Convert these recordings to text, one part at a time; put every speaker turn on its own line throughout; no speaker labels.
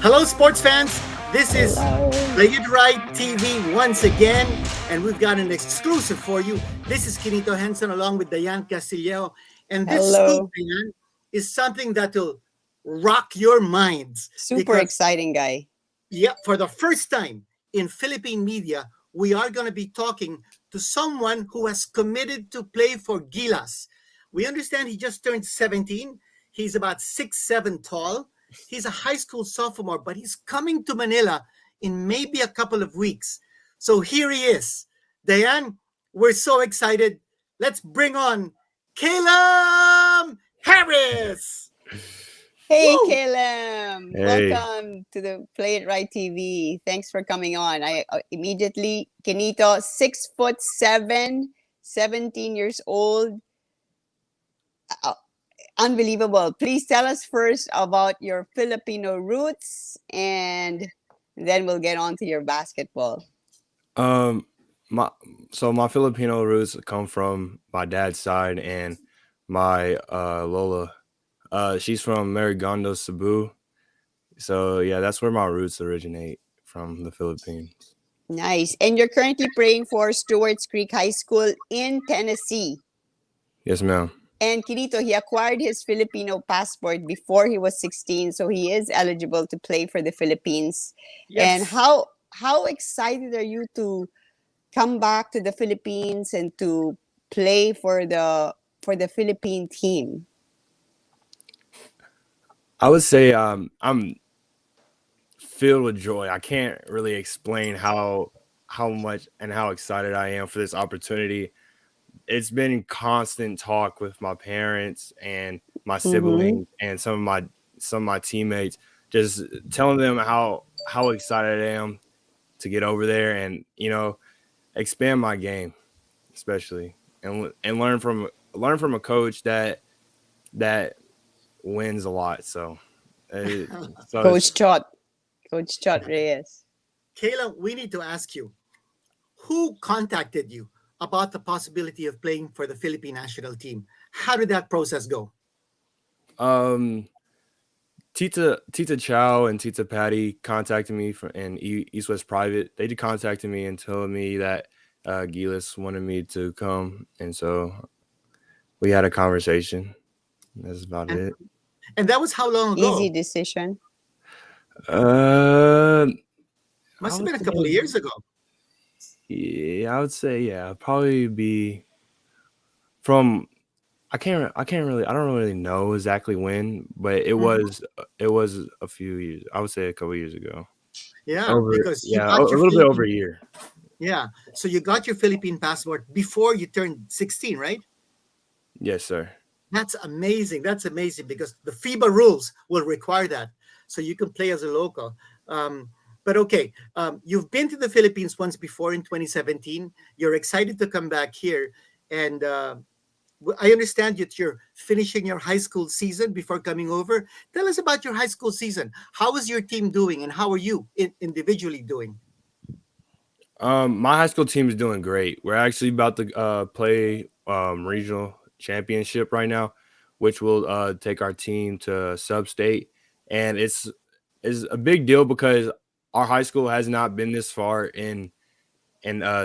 Hello, sports fans. This is
Hello.
Play It Right TV once again, and we've got an exclusive for you. This is Kinito Henson along with Diane Castillo, and this scoop,
Hello.
Diane, is something that will rock your minds
Super
because,
exciting guy.
yeah, for the first time in Philippine media, we are going to be talking to someone who has committed to play for Gilas. We understand he just turned 17. He's about 6'7" tall. He's a high school sophomore, but he's coming to Manila in maybe a couple of weeks. So here he is. Diane, we're so excited. Let's bring on Caelum Harris.
Hey,
Woo!
Caleb.
Hey,
Welcome to the Play It Right TV. Thanks for coming on. I immediately, Kenito, 6'7", 17 years old. Uh, Unbelievable. Please tell us first about your Filipino roots, and then we'll get on to your basketball.
um, my Filipino roots come from my dad's side, and my Lola, she's from Marigondo, Cebu. So yeah, that's where my roots originate from, the Philippines.
Nice. And you're currently playing for Stewart's Creek High School in Tennessee.
Yes, ma'am.
And Kirito, he acquired his Filipino passport before he was 16, so he is eligible to play for the Philippines. And
Yes.
how excited are you to come back to the Philippines and to play for the Philippine team?
I would say I'm filled with joy. I can't really explain how much and how excited I am for this opportunity. It's been in constant talk with my parents and my
Mm-hmm.
siblings and some of my teammates, just telling them how excited I am to get over there and expand my game, especially and learn from a coach that wins a lot. So, uh, so it's,
Coach Chot. Coach Chot Reyes.
Kayla, we need to ask you, who contacted you about the possibility of playing for the Philippine national team? How did that process go?
um Tita Chow and Tita Patty contacted me from in East West Private. They contacted me and told me that Gilas wanted me to come, and so we had a conversation. That's about
And
it.
and that was how long
Easy
ago?
decision.
Uh, I
Must have
would
been a couple of
say,
years ago.
yeah, I would say, yeah, probably be from. I don't really know exactly when, but it
Mhm.
was it was a few years. I would say a couple years ago.
Yeah,
Over,
because you
yeah,
got
a
your
little bit over
Philippine.
a year.
Yeah, so you got your Philippine passport before you turned 16, right?
Yes, sir.
That's amazing. That's amazing because the FIBA rules will require that, so you can play as a local. But okay, you've been to the Philippines once before in 2017. You're excited to come back here, and I understand that you're finishing your high school season before coming over. Tell us about your high school season. How is your team doing, and how are you individually doing?
My high school team is doing great. We're actually about to play regional championship right now, which will take our team to sub state, and it's a big deal because our high school has not been this far in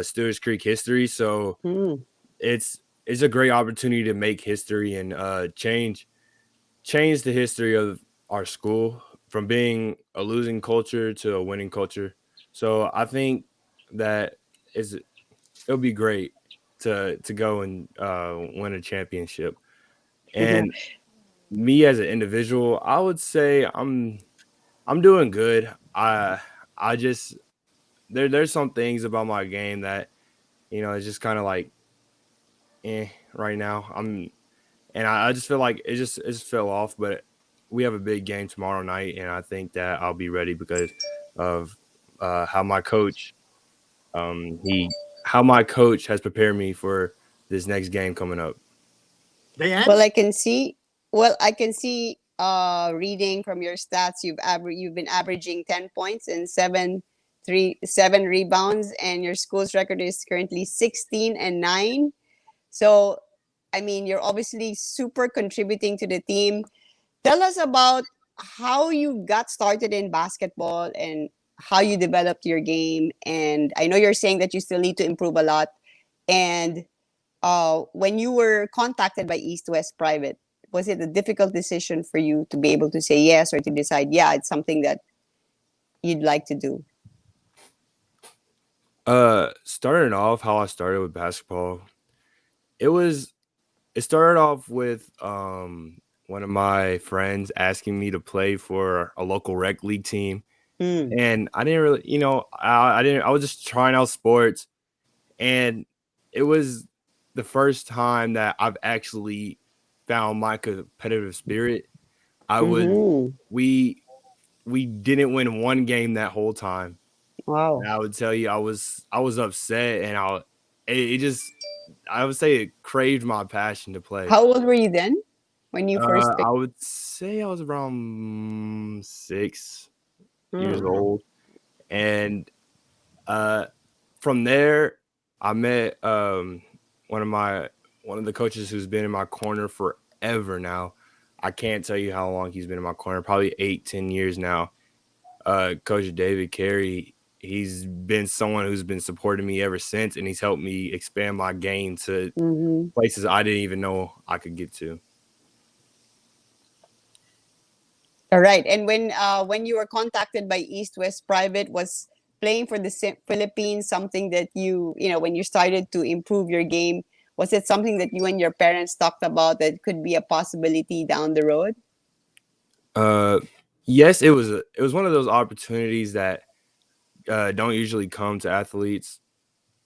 Stewart's Creek history. So
Hmm.
it's a great opportunity to make history and change the history of our school from being a losing culture to a winning culture. So I think that is it'll be great to go and win a championship. And me as an individual, I would say I'm doing good. I just there's some things about my game that it's just kind of like right now. I just feel like it just fell off, but we have a big game tomorrow night, and I think that I'll be ready because of how my coach he how my coach has prepared me for this next game coming up.
Diane?
Well, I can see. Well, I can see. Reading from your stats, you've been averaging 10 points and seven rebounds, and your school's record is currently 16-9. So, I mean, you're obviously super contributing to the team. Tell us about how you got started in basketball and how you developed your game. And I know you're saying that you still need to improve a lot. And when you were contacted by East West Private, was it a difficult decision for you to be able to say yes, or to decide, yeah, it's something that you'd like to do?
Starting off how I started with basketball, it was it started off with one of my friends asking me to play for a local rec league team.
Mm.
And I didn't really, I didn't, I was just trying out sports. And it was the first time that I've actually found my competitive spirit. I would,
Mm-hmm.
we didn't win one game that whole time.
Wow.
And I would tell you, I was upset, and it just, I would say it craved my passion to play.
How old were you then when you first
I
picked?
would say I was around 6 years
Mm.
old, and from there, I met one of the coaches who's been in my corner forever now. I can't tell you how long he's been in my corner, probably 8-10 years now. Coach David Carey, he's been someone who's been supporting me ever since, and he's helped me expand my game to
Mm-hmm.
places I didn't even know I could get to.
All right. And when you were contacted by East West Private, was playing for the Philippines something that when you started to improve your game, was it something that you and your parents talked about that could be a possibility down the road?
Yes, it was one of those opportunities that don't usually come to athletes,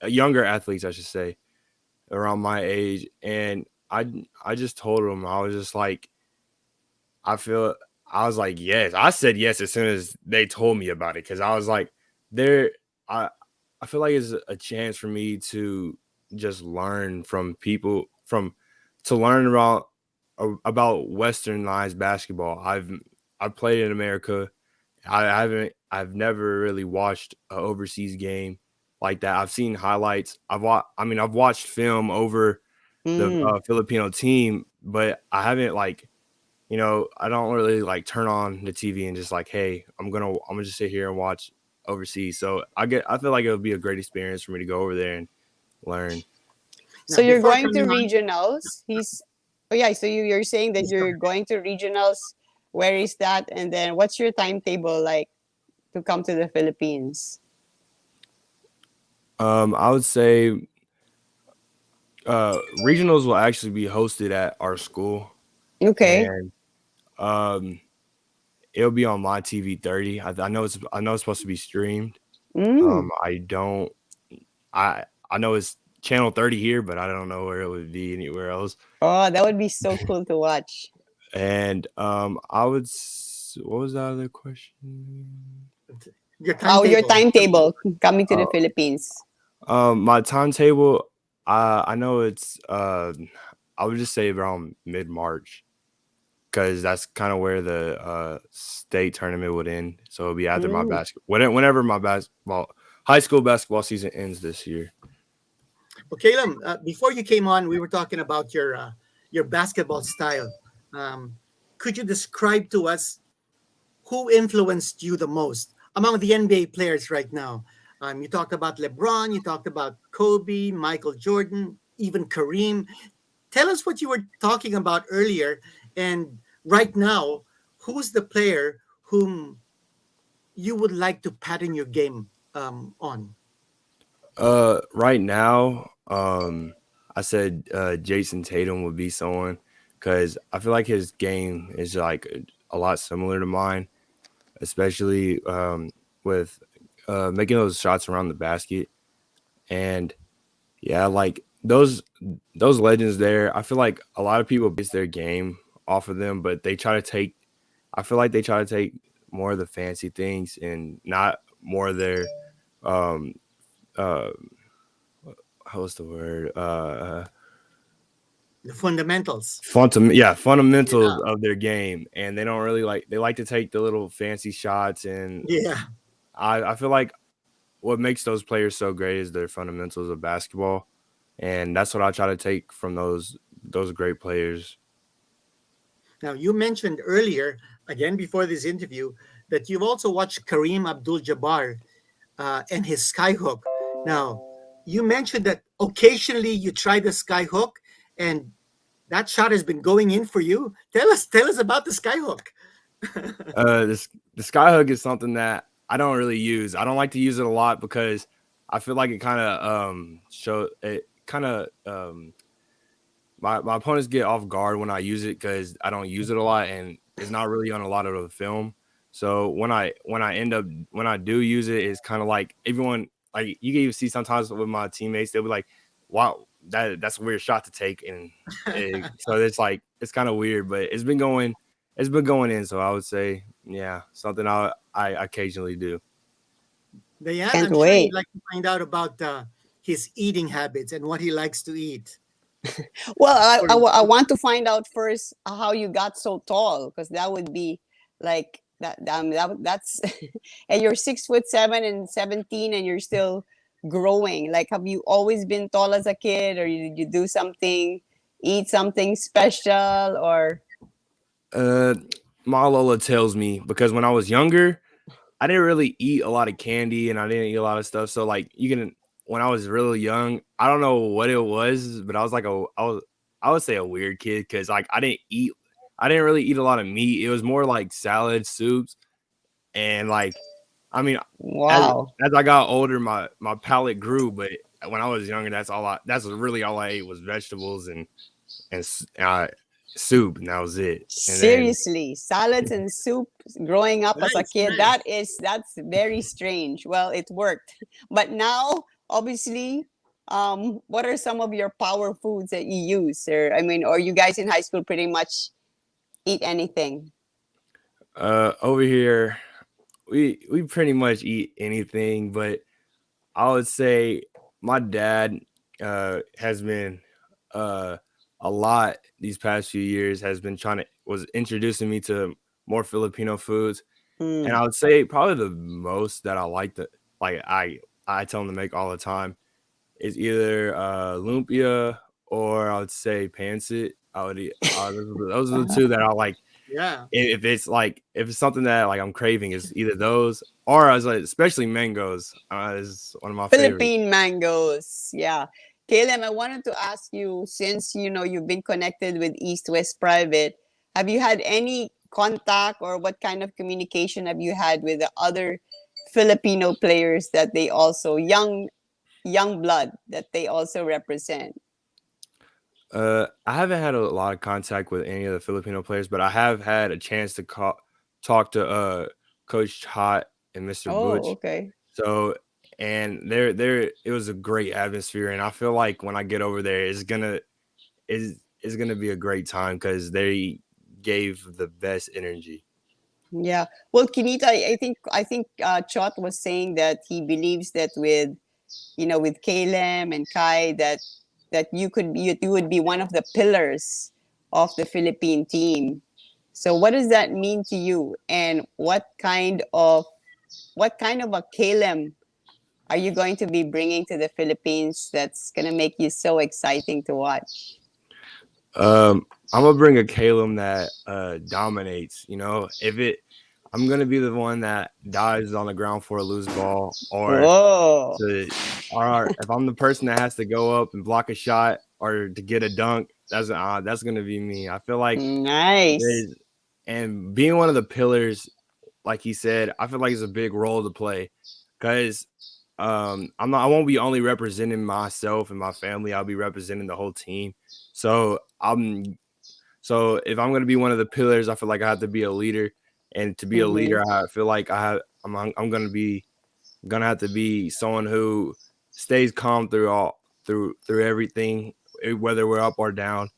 younger athletes, I should say, around my age. And I just told them, I was just like, I was like, yes. I said yes as soon as they told me about it, because I was like, there. I I feel like it's a chance for me to just learn from people to learn about westernized basketball. I've played in America. I've never really watched an overseas game like that. I've seen highlights. I've watched film over the
Mm.
Filipino team, but I haven't I don't really like turn on the TV and just like, hey, I'm gonna just sit here and watch overseas. So I feel like it would be a great experience for me to go over there and learn.
So
Now,
you're
before
going to
coming on,
regionals. Oh yeah. So you're saying that
please go
you're
ahead.
going to regionals. Where is that? And then what's your timetable like to come to the Philippines?
I would say regionals will actually be hosted at our school,
Okay.
and um, it'll be on my TV 30. I know it's supposed to be streamed.
Mm.
I don't I know it's channel 30 here, but I don't know where it would be anywhere else.
Oh, that would be so cool to watch.
And what was the other question?
Your
Oh, your
timetable.
timetable coming to the
Uh,
Philippines.
my timetable, I know it's I would just say around mid-March, because that's kind of where the state tournament would end. So it'll be after my
Mm.
whenever my high school basketball season ends this year.
Well, Caleb, before you came on, we were talking about your basketball style. Um, could you describe to us who influenced you the most among the NBA players right now? You talked about LeBron, you talked about Kobe, Michael Jordan, even Kareem. Tell us what you were talking about earlier. And right now, who's the player whom you would like to pattern your game on?
Right now, I said Jason Tatum would be someone, because I feel like his game is like a lot similar to mine, especially with making those shots around the basket. And yeah, like those legends there. I feel like a lot of people base their game off of them, but they try to take. I feel like they try to take more of the fancy things and not more of their um uh what's the word
The fundamentals.
fundamentals
Yeah.
of their game, and they don't really they like to take the little fancy shots. And
Yeah.
I feel like what makes those players so great is their fundamentals of basketball, and that's what I try to take from those great players.
Now, you mentioned earlier again before this interview that you've also watched Kareem Abdul-Jabbar and his skyhook. Now, you mentioned that occasionally you try the skyhook, and that shot has been going in for you. Tell us about the skyhook.
This the skyhook is something that I don't really use. I don't like to use it a lot because I feel like it kind of show it kind of my opponents get off guard when I use it because I don't use it a lot and it's not really on a lot of the film. So when I do use it, it's kind of like everyone, like you can even see sometimes with my teammates, they'll be like, "Wow, that's a weird shot to take," and so it's like it's kind of weird, but it's been going in. So I would say, yeah, something I occasionally do.
Diane,
Can't
I'm sure you'd
wait.
like to find out about his eating habits and what he likes to eat.
Well,
Or-
I want to find out first how you got so tall, because that would be like that's and you're 6'7" and 17 and you're still growing. Like, have you always been tall as a kid, or did you do something, eat something special, or
Uh, my Lola tells me because when I was younger, I didn't really eat a lot of candy and I didn't eat a lot of stuff. So like you can when I was really young, I don't know what it was, but I was like I would say a weird kid because like I didn't really eat a lot of meat. It was more like salad, soups, and like I mean
wow.
as I got older, my palate grew, but when I was younger, that's really all I ate was vegetables and soup, and that was it. And then
Seriously, salads and soup growing up as a
nice,
kid,
nice.
that's very strange. Well, it worked. But now, obviously, what are some of your power foods that you use? Or I mean, or you guys in high school pretty much eat anything?
over here we pretty much eat anything, but I would say my dad has been uh, a lot these past few years has been was introducing me to more Filipino foods, and
Mm,
I would say probably the most that I like to like I tell him to make all the time is either lumpia or I would say pancit. Those are the two that I like
Yeah.
if it's like if it's something that like I'm craving is either those or I was like especially mangoes is one of my favorites.
Philippine mangoes. Yeah. Caleb, I wanted to ask you, since you know you've been connected with East West Private, have you had any contact, or what kind of communication have you had with the other Filipino players that they also young blood that they also represent?
I haven't had a lot of contact with any of the Filipino players, but I have had a chance to talk to Coach Hot and Mr.
Oh,
Butch.
okay.
So and there it was a great atmosphere, and I feel like when I get over there, it's gonna be a great time because they gave the best energy.
Yeah. Well, Kinita, I think Chot was saying that he believes that with with Caleb and Kai, that you would be one of the pillars of the Philippine team. So what does that mean to you, and what kind of a Caleb are you going to be bringing to the Philippines that's going to make you so exciting to watch?
I'm gonna bring a Calum that dominates. You know, if it, I'm gonna be the one that dives on the ground for a loose ball,
Oh,
to, or if I'm the person that has to go up and block a shot or to get a dunk, that's gonna be me. I feel like
nice.
there's and being one of the pillars, like he said, I feel like it's a big role to play because I won't be only representing myself and my family. I'll be representing the whole team. So so if I'm gonna be one of the pillars, I feel like I have to be a leader, and to be a
Mm-hmm.
leader, I feel like I'm gonna have to be someone who stays calm through everything, whether we're up or down.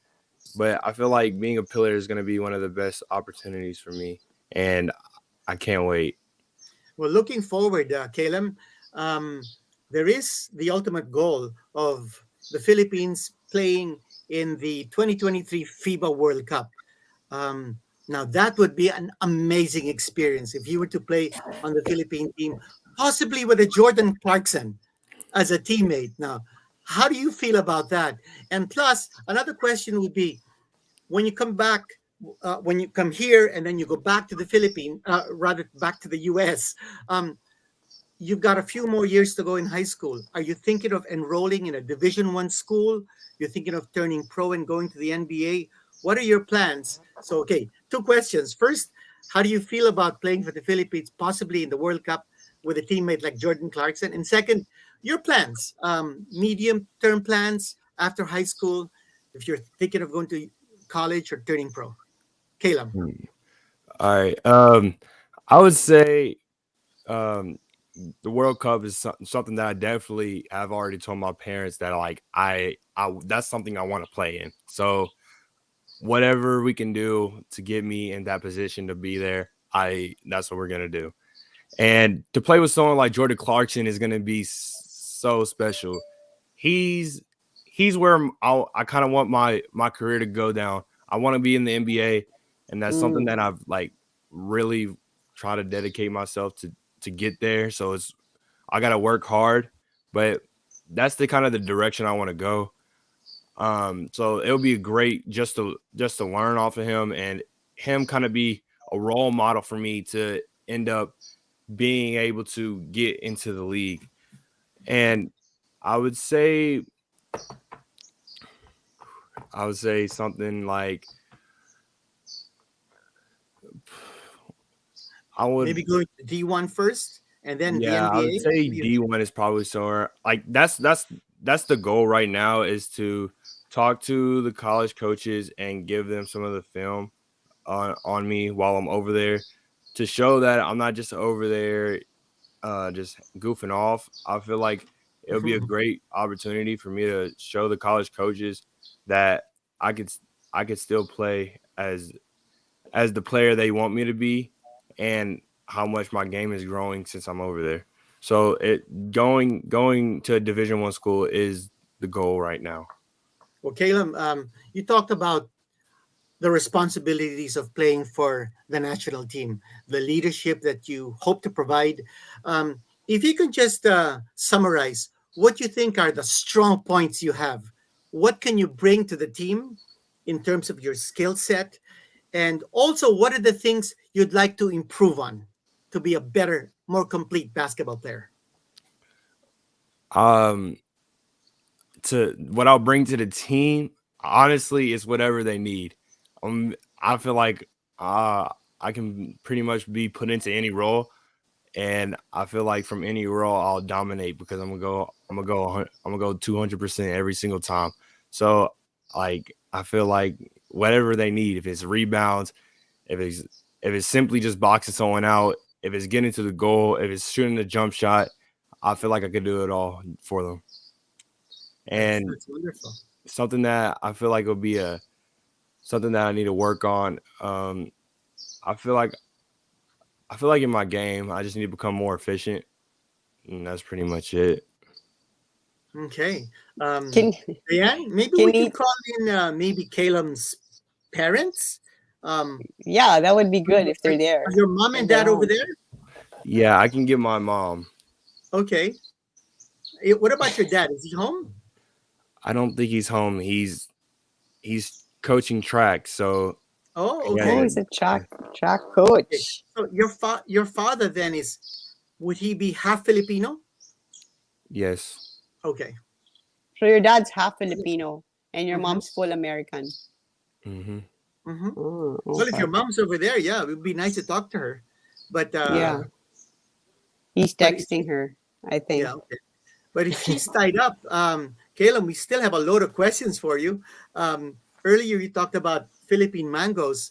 But I feel like being a pillar is gonna be one of the best opportunities for me, and I can't wait.
Well, looking forward, Caleb, um, there is the ultimate goal of the Philippines playing in the 2023 FIBA World Cup. Um, Now, that would be an amazing experience if you were to play on the Philippine team, possibly with a Jordan Clarkson as a teammate. Now, how do you feel about that? And plus, another question would be when you come back when you come here and then you go back to the Philippines, rather back to the US, you've got a few more years to go in high school. Are you thinking of enrolling in a Division 1 school? You're thinking of turning pro and going to the NBA? What are your plans? So, okay, two questions. First, how do you feel about playing for the Philippines, possibly in the World Cup with a teammate like Jordan Clarkson? And second, your plans, medium-term plans after high school, if you're thinking of going to college or turning pro. Caleb.
All right. I would say um, the World Cup is something that I definitely have already told my parents that like I that's something I want to play in. So whatever we can do to get me in that position to be there, that's what we're gonna do. And to play with someone like Jordan Clarkson is gonna be so special. He's where I kind of want my career to go down. I want to be in the NBA, and that's something that I've like really tried to dedicate myself to get there. So I got to work hard, but that's the kind of the direction I want to go. So it'll be great just to learn off of him and him kind of be a role model for me to end up being able to get into the league. And I would say something like I would
Maybe going to D1 first and then the
I would
NBA.
say D1 is probably somewhere like that's the goal right now, is to talk to the college coaches and give them some of the film on me while I'm over there, to show that I'm not just over there just goofing off. I feel like it'll be a great opportunity for me to show the college coaches that I could still play as the player they want me to be, and how much my game is growing since I'm over there. So going to a Division 1 school is the goal right now.
Well, Caleb, you talked about the responsibilities of playing for the national team, the leadership that you hope to provide. If you can just summarize what you think are the strong points you have, what can you bring to the team in terms of your skill set? And also, what are the things you'd like to improve on to be a better, more complete basketball player?
Um, to what I'll bring to the team, honestly, is whatever they need. I feel like I can pretty much be put into any role, and I feel like from any role I'll dominate, because I'm gonna go 200% every single time. So like I feel like whatever they need, if it's rebounds, if it's simply just boxing someone out, if it's getting to the goal, if it's shooting a jump shot, I feel like I could do it all for them. And
That's wonderful.
something that I feel like will be something that I need to work on. I feel like in my game, I just need to become more efficient, and that's pretty much it.
Okay.
Can
Diane, maybe
can
we can
he?
call in maybe Caleb's parents.
Yeah, that would be good if they're there.
Are your mom and
And they're
dad over
home.
there?
Yeah, I can get my mom.
Okay. What about your dad? Is he home?
I don't think he's home. He's coaching track, so
Oh,
yeah.
Oh,
okay.
he's a track
Okay.
coach.
So your father then would he be half Filipino?
Yes.
Okay.
So your dad's half Filipino and your
Mhm.
mom's full American.
Mm-hmm.
Mm-hmm.
Oh,
Well, if
okay.
your mom's over there, yeah, it would be nice to talk to her. But
Yeah, he's
but if
texting her, I think.
yeah, okay. But if she's tied up, Caleb, we still have a load of questions for you. Earlier, you talked about Philippine mangoes.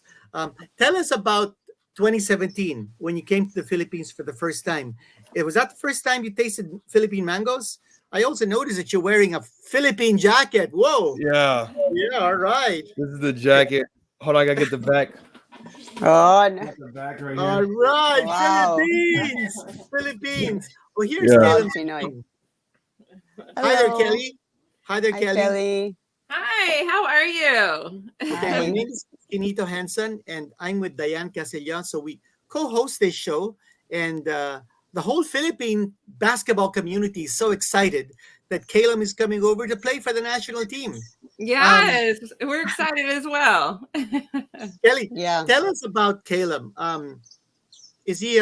Tell us about 2017 when you came to the Philippines for the first time. Was that the first time you tasted Philippine mangoes? I also noticed that you're wearing a Philippine jacket. Whoa.
Yeah.
Yeah, all right.
This is the jacket. Hold on, I gotta get the back.
Oh, no.
The back right
All right.
Wow.
Philippines. Philippines. Well, here's
Yeah.
Proud
Caleb's
Pinoy.
mom. Hi there,
Hello.
Kelly. Hi there,
Hi,
Kelly.
Kelly.
Hi, how are you?
Okay, my
Hi.
name is Kinito Hansen, and I'm with Diane Casilla. So we co-host this show, and the whole Philippine basketball community is so excited that Caelum is coming over to play for the national team.
Yes, we're excited as well.
Kelly,
Yeah.
tell us about Caelum. Is he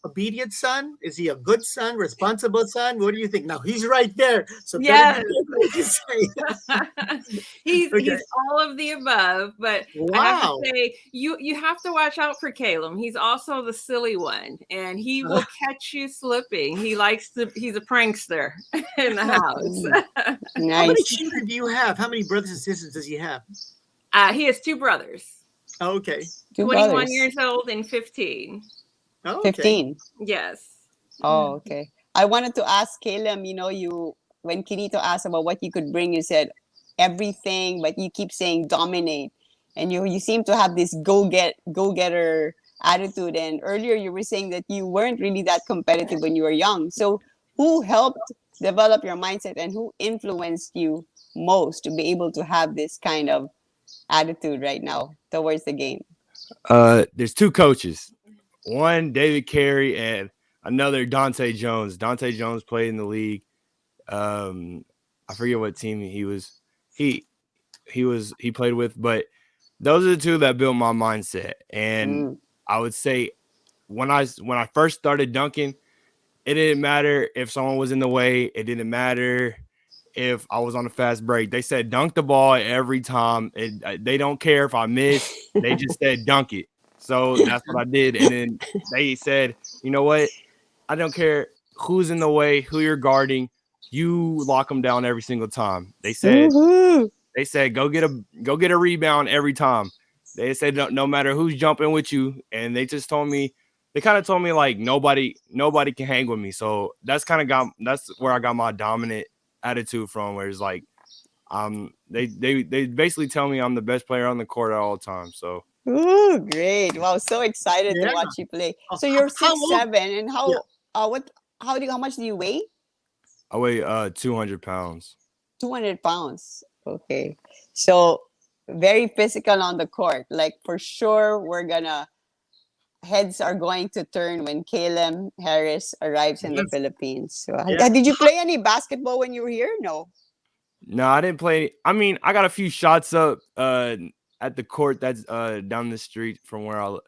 obedient son? Is he a good son, responsible son? What do you think? Now he's right there, so better
Yes.
be careful what you say.
he's
Okay.
all of the above, but I have to
Wow.
say you have to watch out for Caelum. He's also the silly one, and he will catch you slipping. He's a prankster in the house.
How many
Nice.
children do you have? How many brothers and sisters does he have?
He has two brothers,
Oh, okay.
21
brothers.
years old and 15.
Oh, okay.
15.
Yes.
Oh, okay. I wanted to ask Caleb, when Kirito asked about what you could bring, you said everything, but you keep saying dominate. And you seem to have this go-getter attitude. And earlier you were saying that you weren't really that competitive when you were young. So who helped develop your mindset and who influenced you most to be able to have this kind of attitude right now towards the game?
There's two coaches. One, David Carey, and another, Dante Jones. Dante Jones played in the league. I forget what team he played with, but those are the two that built my mindset. And I would say when I first started dunking, it didn't matter if someone was in the way. It didn't matter if I was on a fast break. They said dunk the ball every time. They don't care if I miss. They just said dunk it. So that's what I did. And then they said, you know what? I don't care who's in the way, who you're guarding. You lock them down every single time. They said, go get a rebound every time. They said no matter who's jumping with you. And they just told me, like nobody can hang with me. So that's where I got my dominant attitude from, where it's like they basically tell me I'm the best player on the court at all times. So
Great. Wow, so excited to watch you play. So you're 6'7", and how much do you weigh?
I weigh 200 pounds.
200 pounds. Okay. So very physical on the court. Like for sure heads are going to turn when Caelum Harris arrives in the Philippines. So did you play any basketball when you were here? No,
I didn't play. I mean, I got a few shots up at the court that's down the street from where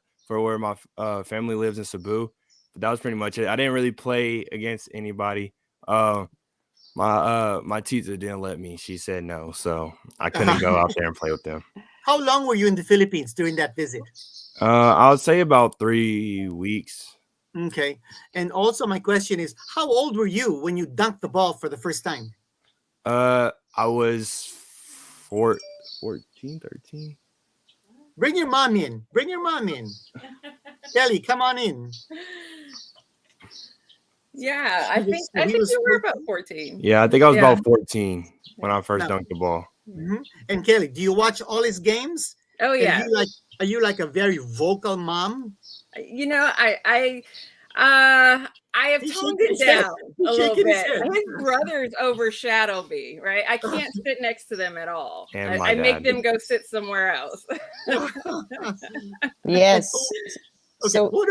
my family lives in Cebu. But that was pretty much it. I didn't really play against anybody. My teacher didn't let me. She said no, so I couldn't go out there and play with them.
How long were you in the Philippines during that visit?
I would say about 3 weeks.
Okay. And also my question is, how old were you when you dunked the ball for the first time?
I was 14, 13.
Bring your mom in. Kelly, come on in.
Yeah, I think you were about 14.
Yeah, I think I was about 14 when I first dunked the ball.
Mm-hmm. And Kelly, do you watch all his games?
Oh yeah.
Are you like a very vocal mom?
I have toned it down a little bit. His brothers overshadow me, right? I can't sit next to them at all.
And
I make them go sit somewhere else.
Yes.
Okay.
So
what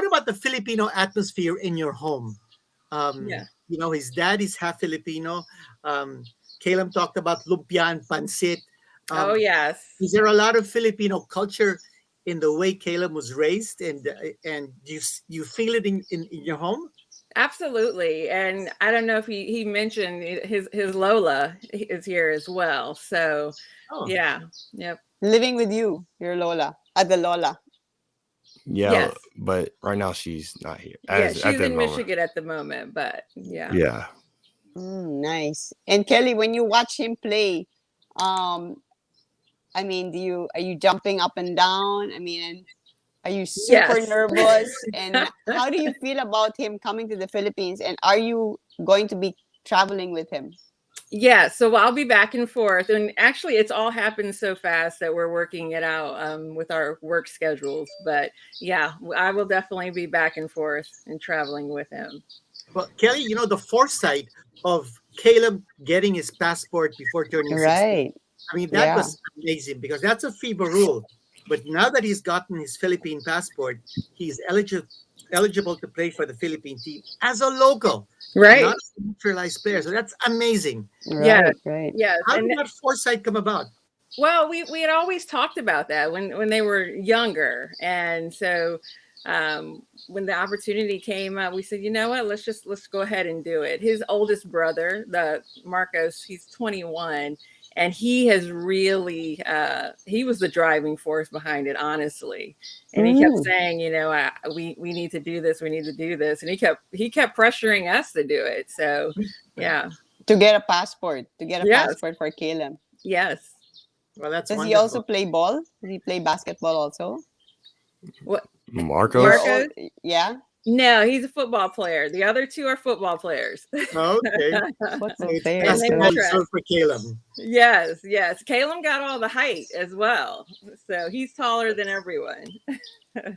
about the Filipino atmosphere in your home? His dad is half Filipino. Caelum talked about lumpia and pancit.
Oh yes.
Is there a lot of Filipino culture in the way Caelum was raised, and you feel it in your home?
Absolutely. And I don't know if he mentioned his Lola is here as well. So yeah. Yep.
Living with you, your Lola, the Lola.
Yeah,
yes.
But right now she's not here.
She's in Michigan at the moment, but yeah.
Yeah.
Nice. And Kelly, when you watch him play, are you jumping up and down? I mean, are you super nervous? And how do you feel about him coming to the Philippines? And are you going to be traveling with him?
Yeah, so I'll be back and forth. And actually, it's all happened so fast that we're working it out with our work schedules. But yeah, I will definitely be back and forth and traveling with him.
Well, Kelly, the foresight of Caelum getting his passport before turning 16.
Right.
I mean, that was amazing because that's a FIBA rule. But now that he's gotten his Philippine passport, he's eligible eligible to play for the Philippine team as a local, not
Right.
as a naturalized player. So that's amazing.
Yeah.
Right, right.
Yes.
How
And
did that foresight come about?
well, we had always talked about that when they were younger, and so when the opportunity came up, we said, you know what, let's go ahead and do it. His oldest brother, the Marcos, he's 21, and he has really he was the driving force behind it, honestly. And he kept saying, you know, we need to do this, we need to do this, and he kept pressuring us to do it. So yeah,
To get a passport,
yes,
for Caleb.
yes.
Well, that's
Does he also
wonderful.
play ball? Does he play basketball also?
What?
Marcos.
Your
Marcos?
old, yeah,
No, he's a football player. The other two are football players.
Okay.
football
So it's
player.
And they
basketball
track.
reserved for Caleb.
Yes, yes. Caleb got all the height as well. So he's taller than everyone.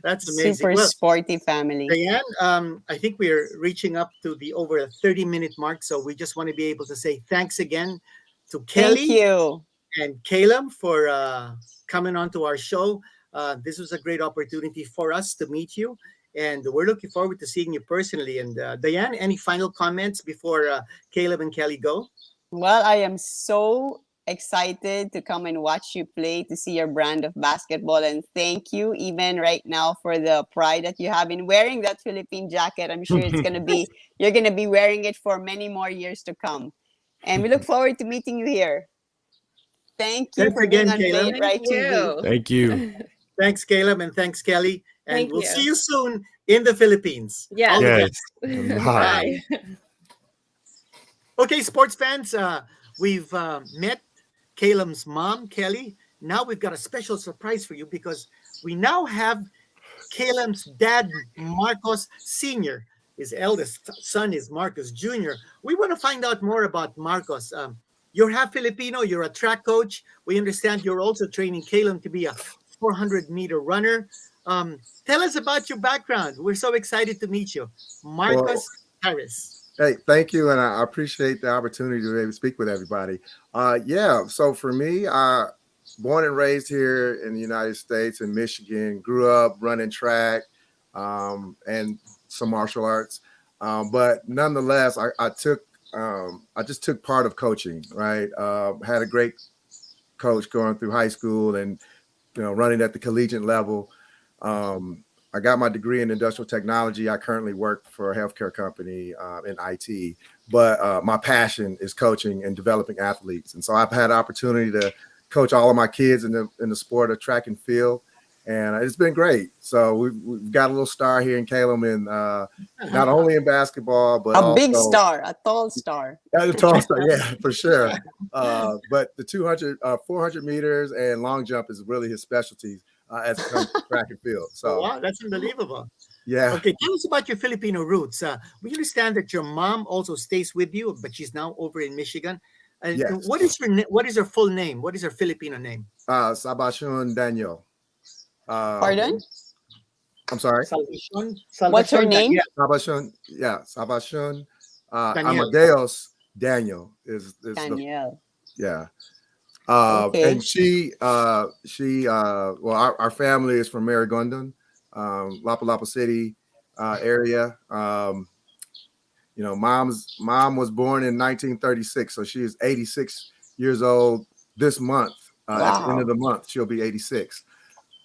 That's amazing.
Super
Well,
sporty family.
Diane, I think we're reaching up to the over a 30-minute mark. So we just want to be able to say thanks again to
Thank
Kelly
you.
and Caleb for coming on to our show. This was a great opportunity for us to meet you. And we're looking forward to seeing you personally. And Diane, any final comments before Caleb and Kelly go?
Well, I am so excited to come and watch you play, to see your brand of basketball. And thank you, even right now, for the pride that you have in wearing that Philippine jacket. I'm sure you're going to be wearing it for many more years to come. And we look forward to meeting you here. Thank you
Thanks
for being
again,
on Play
Caleb.
It Right
Thank
TV.
you.
Thank you.
Thanks, Caleb, and thanks, Kelly. And
Thank
we'll
you.
see you soon in the Philippines.
Yes.
All the
Yes.
best.
Bye.
Bye.
Okay, sports fans, we've met Caleb's mom, Kelly. Now we've got a special surprise for you because we now have Caleb's dad, Marcos Sr. His eldest son is Marcos Jr. We want to find out more about Marcos. You're half Filipino, you're a track coach. We understand you're also training Caleb to be a 400-meter runner. Tell us about your background. We're so excited to meet you. Marcos Harris.
Hey, thank you, and I appreciate the opportunity to maybe speak with everybody. Yeah, so for me, born and raised here in the United States in Michigan, grew up running track and some martial arts, but nonetheless, I just took part of coaching. Right, had a great coach going through high school and running at the collegiate level. I got my degree in industrial technology. I currently work for a healthcare company in IT, but my passion is coaching and developing athletes. And so I've had the opportunity to coach all of my kids in the sport of track and field, and it's been great. So we've got a little star here in Calum, and not only in basketball, but
A
also
big star, a tall star.
a tall star, yeah, for sure. But the 200, 400 meters and long jump is really his specialty. As it comes to track and field. So
wow, that's unbelievable.
yeah.
Okay, tell us about your Filipino roots. We understand that your mom also stays with you, but she's now over in Michigan. And
Yes.
what is her full name? What is her Filipino name?
Sabashun Daniel.
Pardon?
I'm sorry.
Salvacion.
What's her name?
Sabashun. Yeah, Sabashun.
Daniel.
Amadeus Daniel is
Danielle.
yeah.
Okay.
And well, our family is from Marigondon, Lapa City area. Mom's mom was born in 1936, so she is 86 years old this month. At the end of the month, she'll be 86.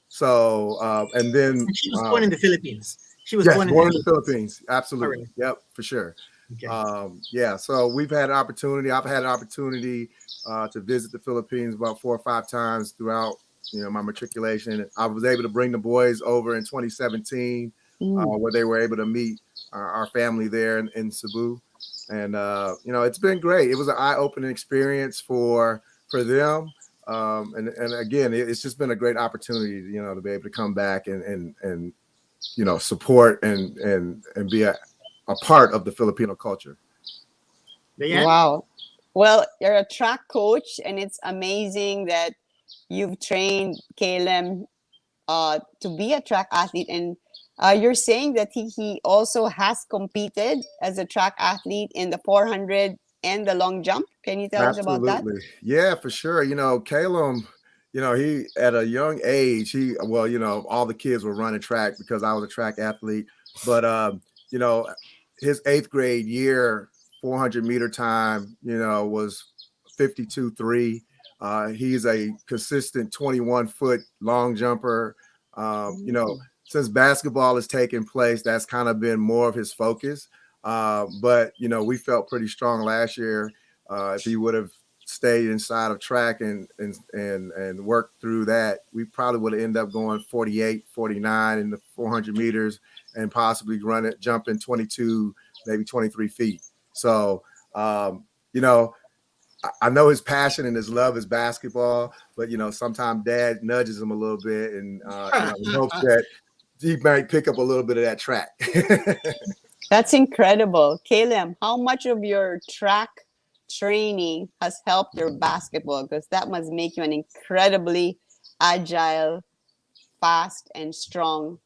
So, and then
She was born in the Philippines. She was
yes,
born in
the Philippines. Absolutely.
Right.
Yep, for sure.
Okay.
Yeah, so we've had an opportunity. I've had an opportunity to visit the Philippines about 4 or 5 times throughout, my matriculation. I was able to bring the boys over in 2017, where they were able to meet our family there in Cebu, and it's been great. It was an eye-opening experience for them, and again, it's just been a great opportunity, to be able to come back and support and be a part of the Filipino culture.
Diane?
Wow. Well, you're a track coach, and it's amazing that you've trained Caleb to be a track athlete. And you're saying that he also has competed as a track athlete in the 400 and the long jump. Can you tell us about that?
Absolutely. Yeah, for sure. Caleb, he at a young age, all the kids were running track because I was a track athlete. But you know, his 8th grade year 400-meter time, you know, was 52.3. He's a consistent 21-foot long jumper. You know, since basketball has taken place, that's kind of been more of his focus. But you know, we felt pretty strong last year. If he would have stayed inside of track and worked through that, we probably would have ended up going 48, 49 in the 400 meters and possibly jumping 22, maybe 23 feet. So, you know, I know his passion and his love is basketball, but, you know, sometimes dad nudges him a little bit and, you know, in hopes that he might pick up a little bit of that track.
That's incredible. Caelum, how much of your track training has helped your basketball? Because that must make you an incredibly agile, fast, and strong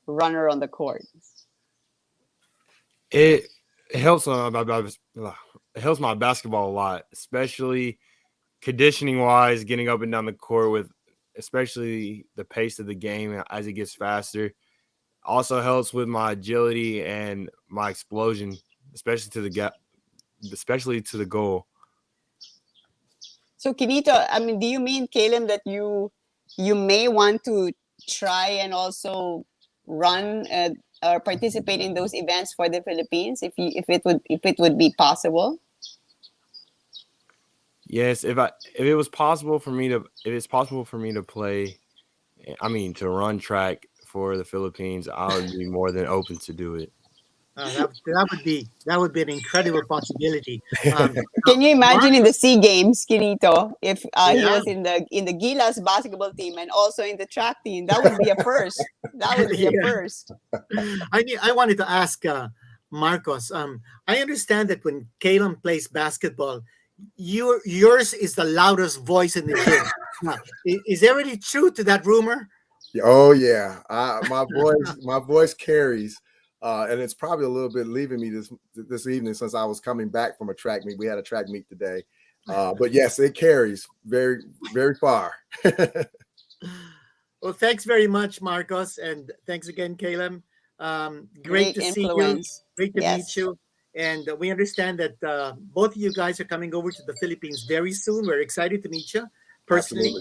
runner on the court.
It helps it helps my basketball a lot, especially conditioning wise, getting up and down the court with especially the pace of the game as it gets faster. Also helps with my agility and my explosion, especially to the goal.
So, Kinito, I mean, do you mean, Caelum, that you may want to try and also run or participate in those events for the Philippines if it would be possible?
Yes, if it's possible for me to play, to run track for the Philippines, I would be more than open to do it.
That would be an incredible possibility.
Can you imagine in the SEA Games, Kinito, if he was in the Gilas basketball team and also in the track team? That would be a first. That would be a first.
I wanted to ask Marcos. I understand that when Caelum plays basketball, yours is the loudest voice in the gym. Is there any truth to that rumor?
Oh yeah, my voice carries, and it's probably a little bit leaving me this evening since I was coming back from a track meet. We had a track meet today, but yes, it carries very, very far.
Well, thanks very much, Marcos, and thanks again, Caelum. Great to
influence.
See you. Great to meet you. And we understand that both of you guys are coming over to the Philippines very soon. We're excited to meet you personally.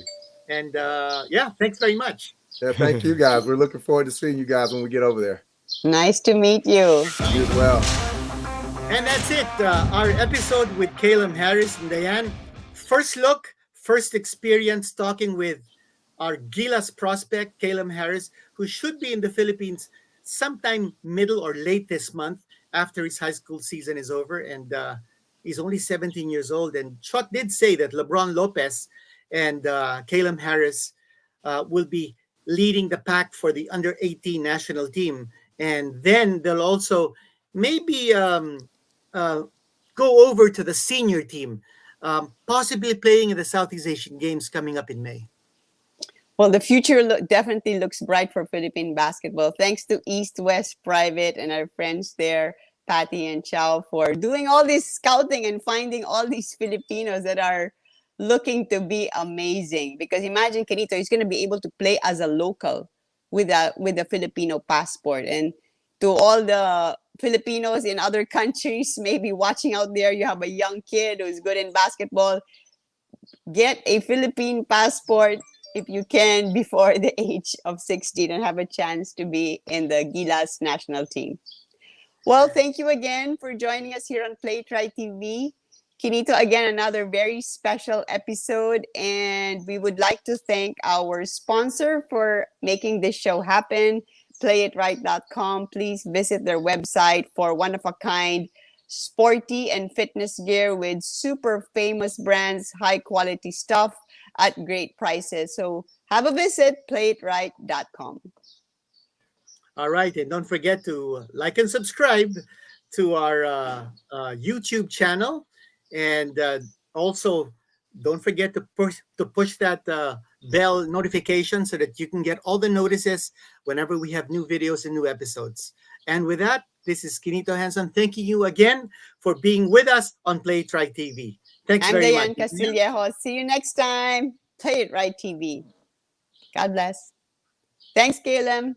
Absolutely. And thanks very much.
Yeah, thank you guys. We're looking forward to seeing you guys when we get over there.
Nice to meet you.
You as well.
And that's it. Our episode with Caelum Harris and Diane. First look, first experience talking with our Gilas prospect, Caelum Harris, who should be in the Philippines sometime middle or late this month after his high school season is over. And he's only 17 years old. And Chuck did say that LeBron Lopez and Caelum Harris will be leading the pack for the under-18 national team. And then they'll also maybe go over to the senior team, possibly playing in the Southeast Asian Games coming up in May.
Well, the future definitely looks bright for Philippine basketball. Thanks to East West Private and our friends there, Patty and Chow, for doing all this scouting and finding all these Filipinos that are looking to be amazing. Because imagine, Kinito, he's going to be able to play as a local with a Filipino passport. And to all the Filipinos in other countries maybe watching out there, you have a young kid who's good in basketball, get a Philippine passport if you can before the age of 16 and have a chance to be in the Gilas national team. Well, thank you again for joining us here on Play Try TV. Kinito, again, another very special episode, and we would like to thank our sponsor for making this show happen, playitright.com. Please visit their website for one-of-a-kind sporty and fitness gear with super famous brands, high-quality stuff at great prices. So have a visit, playitright.com.
All right, and don't forget to like and subscribe to our YouTube channel. And also, don't forget to push that bell notification so that you can get all the notices whenever we have new videos and new episodes. And with that, this is Kinito Hanson thanking you again for being with us on Play Try TV. Thanks very much.
I'm Diane Castillejo. See you next time. Play It Right TV. God bless. Thanks, Caelum.